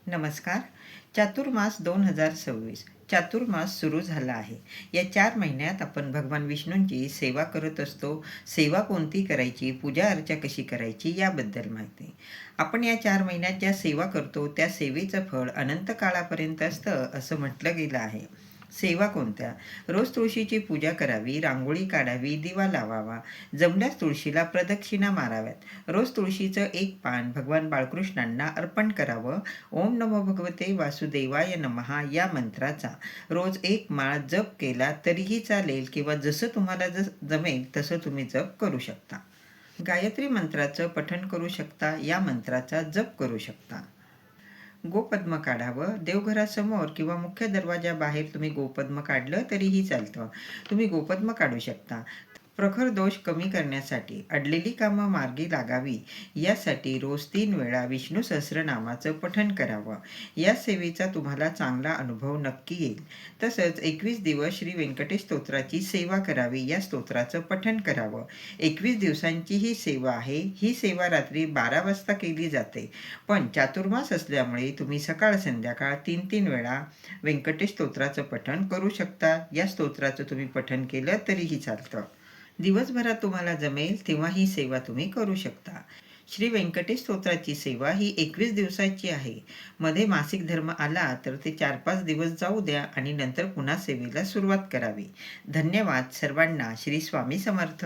नमस्कार. चातुर्मास 2026 चातुर्मास सुरू झाला आहे. या 4 महिन्यात आपण भगवान विष्णूंची सेवा करत असतो. सेवा कोणती करायची, पूजा अर्चा कशी करायची याबद्दल माहिती. आपण या 4 महिन्यात ज्या सेवा करतो त्या सेवेचं फळ अनंत काळापर्यंत असतं असं म्हटलं गेलं आहे. सेवा कोणत्या? रोज तुळशीची पूजा करावी, रांगोळी काढावी, दिवा लावावा, जमल्यास तुळशीला प्रदक्षिणा माराव्यात. रोज तुळशीचं एक पान भगवान बाळकृष्णांना अर्पण करावं. ओम नमो भगवते वासुदेवाय नमः या मंत्राचा रोज एक माळ जप केला तरीही चालेल किंवा जसं तुम्हाला जमेल तसं तुम्ही जप करू शकता. गायत्री मंत्राचं पठण करू शकता, या मंत्राचा जप करू शकता. गोपद्म काढावं. देवघरासमोर किंवा मुख्य दरवाजाबाहेर तुम्ही गोपद्म काढलं तरीही चालतं. तुम्ही गोपद्म काढू शकता. प्रखर दोष कमी करण्यासाठी, अडलेली कामं मार्गी लागावी यासाठी रोज 3 वेळा विष्णू सहस्रनामाचं पठण करावं. या सेवेचा तुम्हाला चांगला अनुभव नक्की येईल. तसंच 21 दिवस श्री व्यंकटेश स्तोत्राची सेवा करावी, या स्तोत्राचं पठण करावं. 21 दिवसांची ही सेवा आहे. ही सेवा रात्री 12 वाजता केली जाते. पण चातुर्मास असल्यामुळे तुम्ही सकाळ संध्याकाळ 3-3 वेळा व्यंकटेश स्तोत्राचं पठण करू शकता. या स्तोत्राचं तुम्ही पठण केलं तरीही चालतं. दिवसभरात तुम्हाला जमेल तेव्हा ही सेवा तुम्ही करू शकता. श्री व्यंकटेश स्तोत्राची सेवा ही 21 दिवसाची आहे. मध्ये मासिक धर्म आला तर ते 4-5 दिवस जाऊ द्या आणि नंतर पुन्हा सेवेला सुरुवात करावी. धन्यवाद सर्वांना. श्री स्वामी समर्थ.